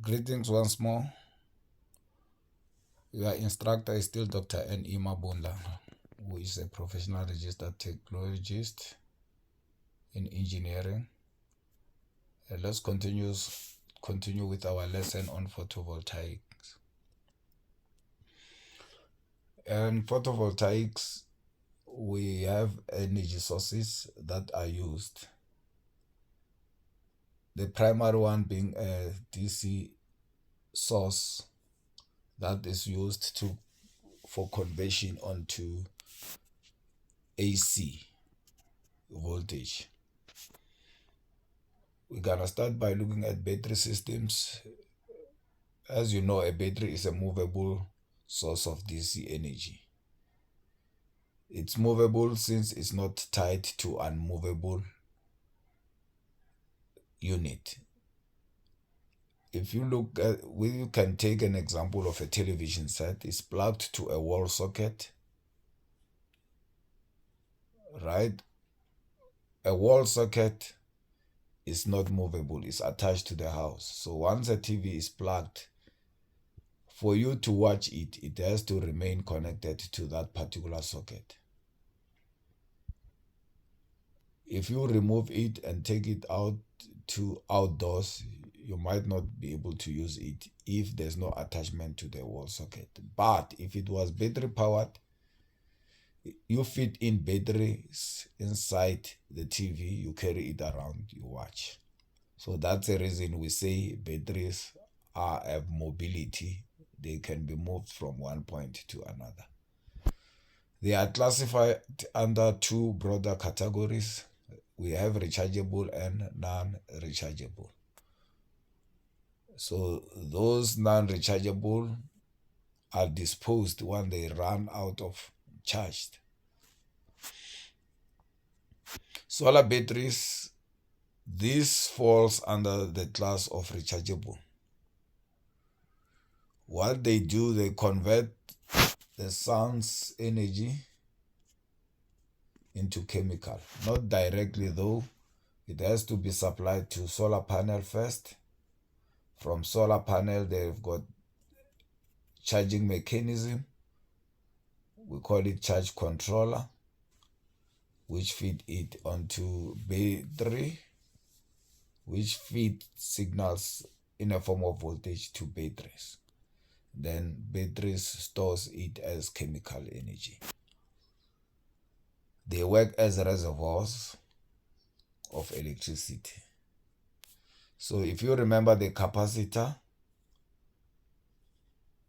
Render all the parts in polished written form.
Greetings once more. Your instructor is still Dr. N. Imabunda, who is a professional registered technologist in engineering. And let's continue with our lesson on photovoltaics. And photovoltaics, we have energy sources that are used. The primary one being a DC source that is used for conversion onto AC voltage. We're gonna start by looking at battery systems. As you know, a battery is a movable source of DC energy. It's movable since it's not tied to unmovable unit. If you look at, we can take an example of a television set. It's plugged to a wall socket, right? A wall socket is not movable. It's attached to the house. So once a TV is plugged, for you to watch it, it has to remain connected to that particular socket. If you remove it and take it out to outdoors, you might not be able to use it if there's no attachment to the wall socket. But if it was battery powered, you fit in batteries inside the TV, you carry it around, you watch. So that's the reason we say batteries have mobility. They can be moved from one point to another. They are classified under two broader categories. We have rechargeable and non-rechargeable. So those non-rechargeable are disposed when they run out of charge. Solar batteries, this falls under the class of rechargeable. What they do, they convert the sun's energy into chemical. Not directly though. It has to be supplied to solar panel first. From solar panel, they've got charging mechanism. We call it charge controller, which feed it onto battery, which feed signals in a form of voltage to batteries. Then batteries stores it as chemical energy. They work as reservoirs of electricity. So if you remember the capacitor,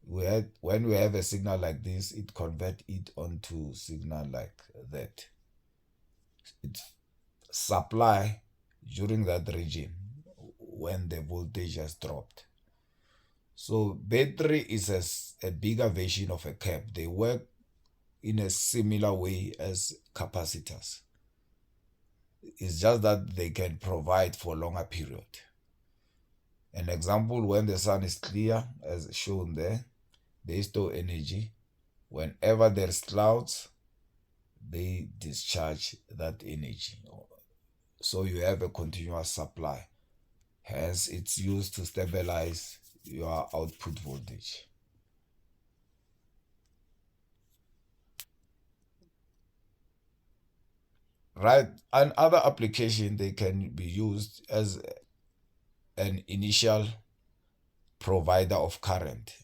when we have a signal like this, it converts it onto signal like that. It supply during that region when the voltage has dropped. So battery is a bigger version of a cap. They work in a similar way as capacitors. It's just that they can provide for a longer period. An example, when the sun is clear, as shown there, they store energy. Whenever there's clouds, they discharge that energy. So you have a continuous supply. Hence, it's used to stabilize your output voltage. Right, another application, they can be used as an initial provider of current.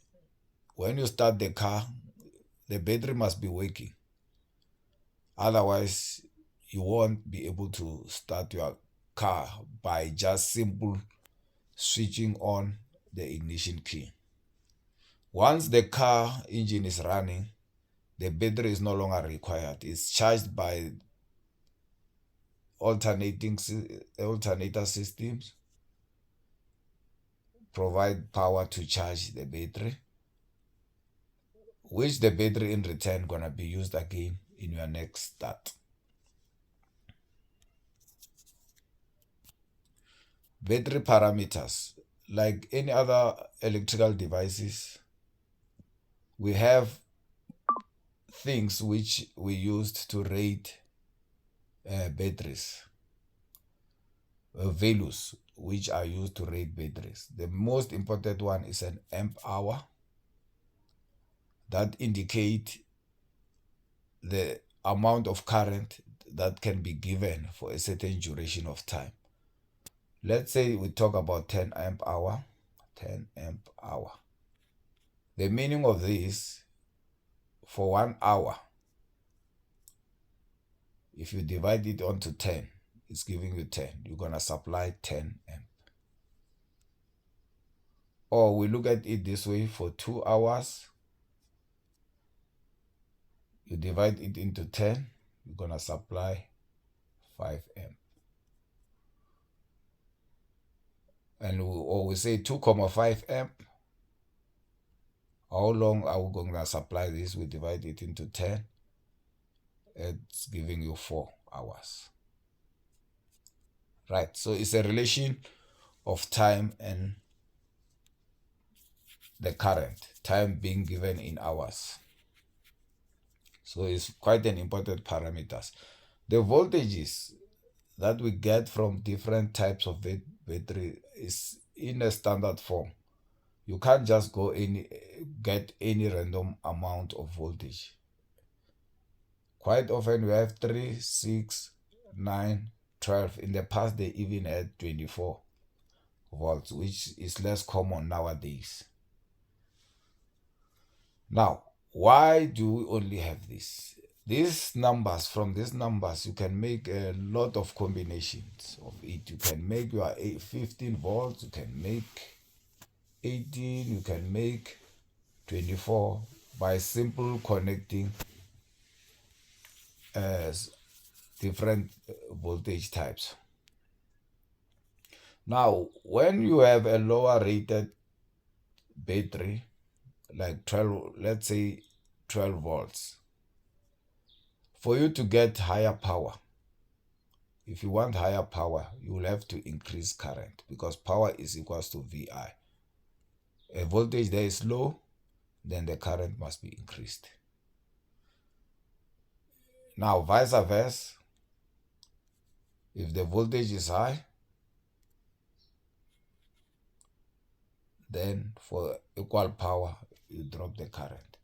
When you start the car, the battery must be working. Otherwise, you won't be able to start your car by just simple switching on the ignition key. Once the car engine is running, the battery is no longer required. It's charged by alternator systems, provide power to charge the battery, which the battery in return gonna be used again in your next start. Battery parameters, like any other electrical devices, we have things which we used to rate batteries, values. which are used to rate batteries. The most important one is an amp hour that indicate the amount of current that can be given for a certain duration of time. Let's say we talk about 10 amp hour. 10 amp hour. The meaning of this, for 1 hour, if you divide it onto 10, it's giving you 10. You're going to supply 10 amp. Or we look at it this way, for 2 hours, you divide it into 10, you're going to supply 5 amp. And we say 2.5 amp. How long are we going to supply this? We divide it into 10. It's giving you 4 hours. Right, so it's a relation of time and the current, time being given in hours. So it's quite an important parameter. The voltages that we get from different types of battery is in a standard form. You can't just get any random amount of voltage. Quite often we have 3, 6, 9, 12. In the past they even had 24 volts, which is less common nowadays. Now, why do we only have this? From these numbers, you can make a lot of combinations of it. You can make your 15 volts, you can make 18, you can make 24 by simple connecting different voltage types. Now, when you have a lower rated battery, like 12, let's say 12 volts, for you to get higher power, if you want higher power, you will have to increase current, because power is equals to VI. A voltage there is low, then the current must be increased. Now, vice versa, if the voltage is high, then for equal power, you drop the current.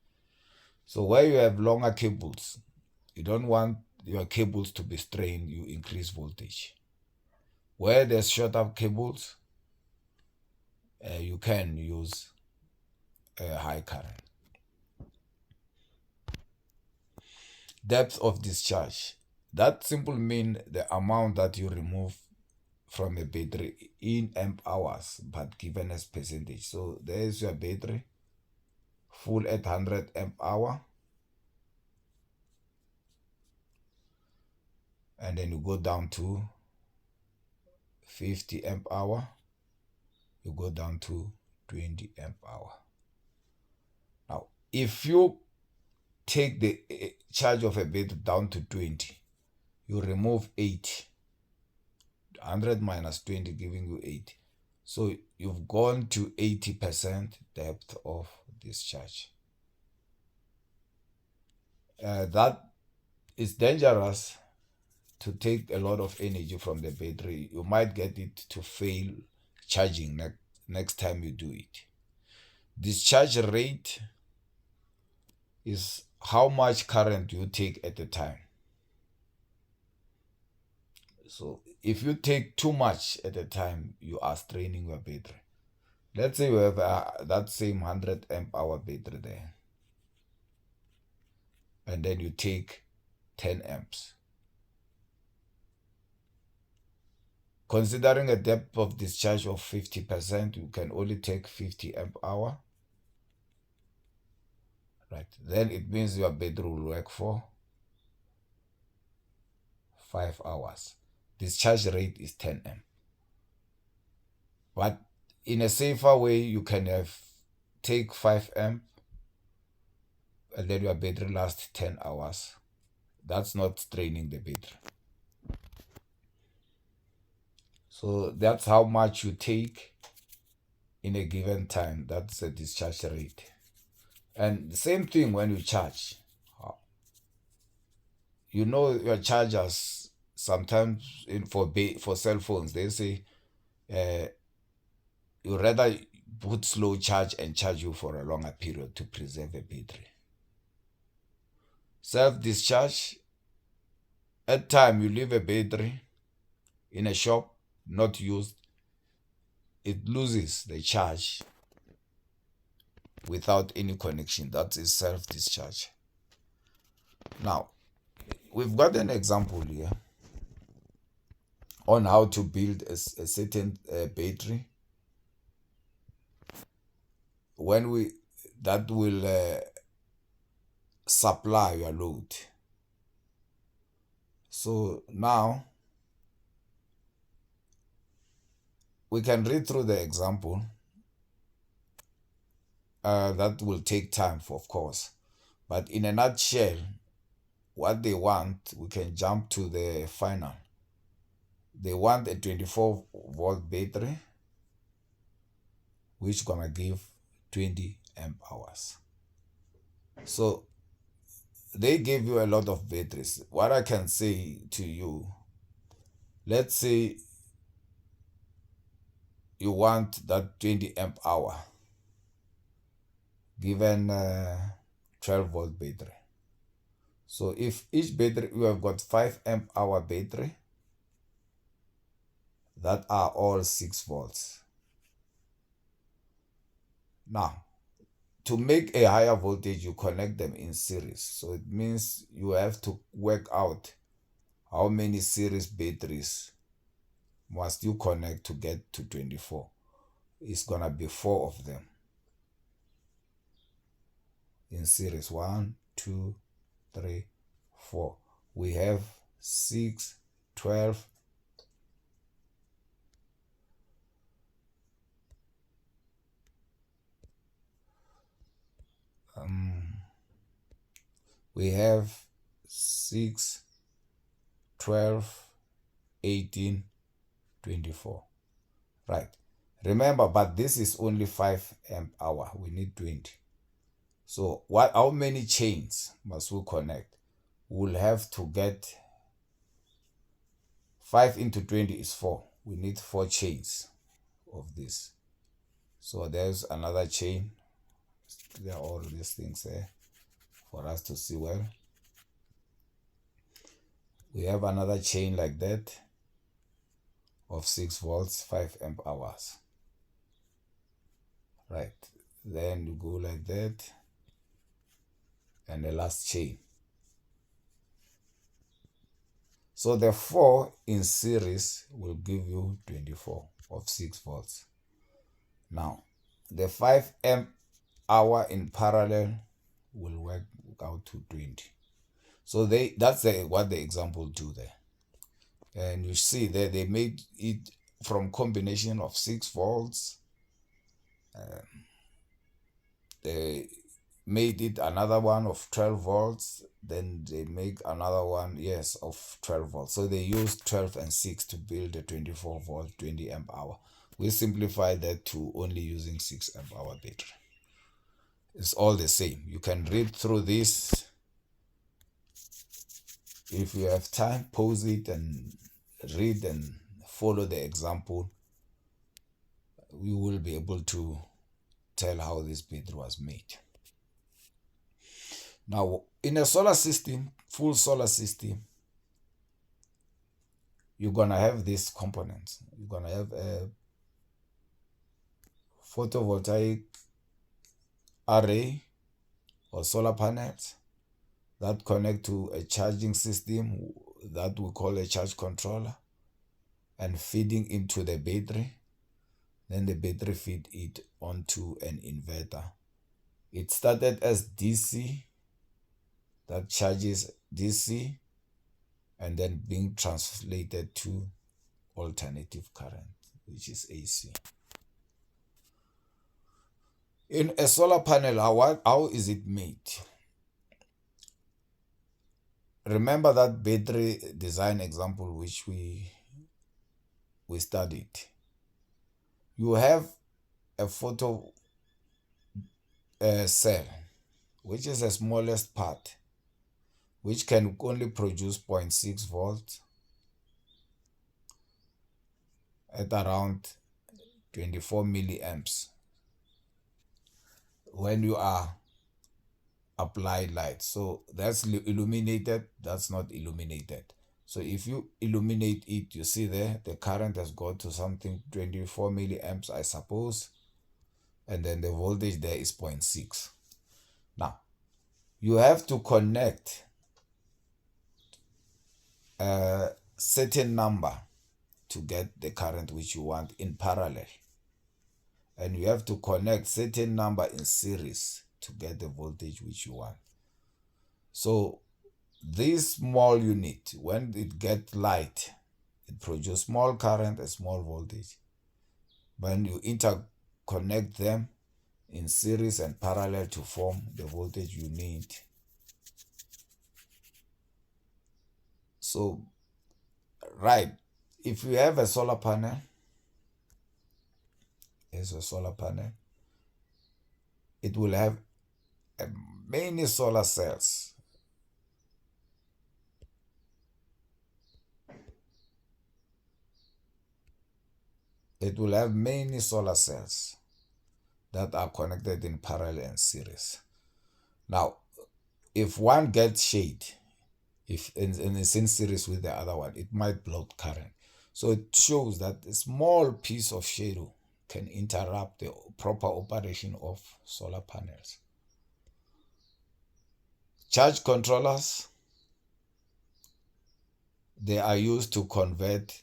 So where you have longer cables, you don't want your cables to be strained, you increase voltage. Where there's shorter cables, you can use a high current. Depth of discharge. That simply means the amount that you remove from a battery in amp hours, but given as percentage. So there is your battery, full at 100 amp hour. And then you go down to 50 amp hour. You go down to 20 amp hour. Now, if you take the charge of a battery down to 20, you remove 80. 100 minus 20 giving you 80. So you've gone to 80% depth of discharge. That is dangerous to take a lot of energy from the battery. You might get it to fail charging next time you do it. Discharge rate is how much current you take at a time. So if you take too much at a time, you are straining your battery. Let's say you have that same 100 amp hour battery there, and then you take 10 amps. Considering a depth of discharge of 50%, you can only take 50 amp hour. Right, then it means your battery will work for 5 hours. Discharge rate is 10 amp. But in a safer way, you can take 5 amp and then your battery lasts 10 hours. That's not straining the battery. So that's how much you take in a given time. That's the discharge rate. And the same thing when you charge. You know your chargers sometimes for cell phones, they say uh, you rather put slow charge and charge you for a longer period to preserve a battery. Self-discharge, at time you leave a battery in a shop not used, it loses the charge without any connection. That is self-discharge. Now, we've got an example here on how to build a certain battery that will supply your load. So now we can read through the example. That will take time, of course, but in a nutshell, what they want, we can jump to the final. They want a 24-volt battery which gonna give 20 amp hours. So they give you a lot of batteries. What I can say to you, let's say you want that 20 amp hour given 12-volt battery. So if each battery, you have got 5 amp hour battery that are all 6 volts. Now, to make a higher voltage, you connect them in series. So it means you have to work out how many series batteries must you connect to get to 24. It's gonna be 4 of them in series. 1, 2, 3, 4. We have 6, 12. We have 6, 12, 18, 24. Right. Remember, but this is only 5 amp hour. We need 20. So how many chains must we connect? We'll have to get 5 into 20 is 4. We need 4 chains of this. So there's another chain. There are all these things there for us to see well. We have another chain like that of 6 volts, 5 amp hours. Right. Then you go like that. And the last chain. So the 4 in series will give you 24 of 6 volts. Now, the 5 amp hour in parallel will work out to 20. So that's what the example do there. And you see there they made it from combination of 6 volts. They made it another one of 12 volts. Then they make another one, yes, of 12 volts. So they used 12 and 6 to build a 24 volt, 20 amp hour. We simplified that to only using 6 amp hour battery. It's all the same. You can read through this. If you have time, pause it and read and follow the example. We will be able to tell how this battery was made. Now, in a solar system, full solar system, you're going to have these components. You're going to have a photovoltaic array or solar panels that connect to a charging system that we call a charge controller and feeding into the battery. Then the battery feed it onto an inverter. It started as DC, that charges DC, and then being translated to alternative current, which is AC. In a solar panel, how is it made? Remember that battery design example which we studied. You have a photo cell, which is the smallest part, which can only produce 0.6 volts. at around 24 milliamps when you are applied light. So that's illuminated, that's not illuminated. So if you illuminate it, you see there the current has got to something 24 milliamps, I suppose, and then the voltage there is 0.6. Now you have to connect a certain number to get the current which you want in parallel, and you have to connect certain number in series to get the voltage which you want. So this small unit, when it gets light, it produces small current and small voltage. When you interconnect them in series and parallel to form the voltage you need. So, right, if you have a solar panel, here's a solar panel, it will have many solar cells. It will have many solar cells that are connected in parallel and series. Now, if one gets shade, if and it's in series with the other one, it might block current. So it shows that a small piece of shadow can interrupt the proper operation of solar panels. Charge controllers, they are used to convert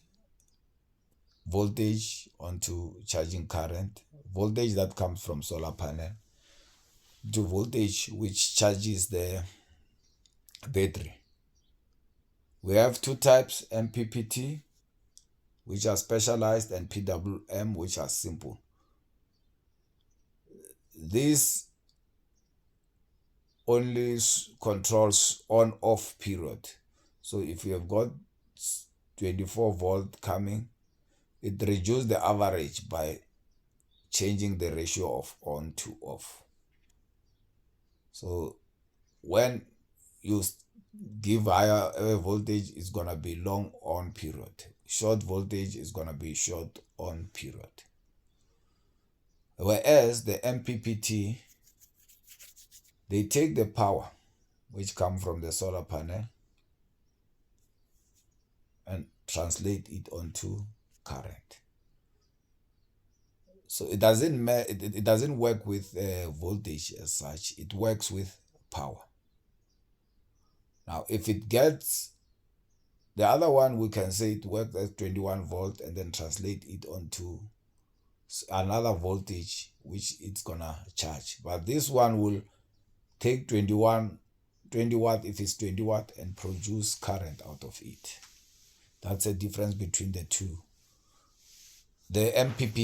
voltage onto charging current, voltage that comes from solar panel to voltage which charges the battery. We have two types, MPPT, which are specialized, and PWM, which are simple. This only controls on-off period. So if you have got 24 volt coming, it reduces the average by changing the ratio of on to off. So when you give higher voltage, it's going to be long on period. Short voltage is going to be short on period. Whereas the MPPT, they take the power which comes from the solar panel and translate it onto current. So it doesn't work with voltage as such. It works with power. Now, if it gets the other one, we can say it works at 21 volt and then translate it onto another voltage which it's gonna charge. But this one will take 20 watt if it's 20 watt and produce current out of it. That's a difference between the two. The MPPT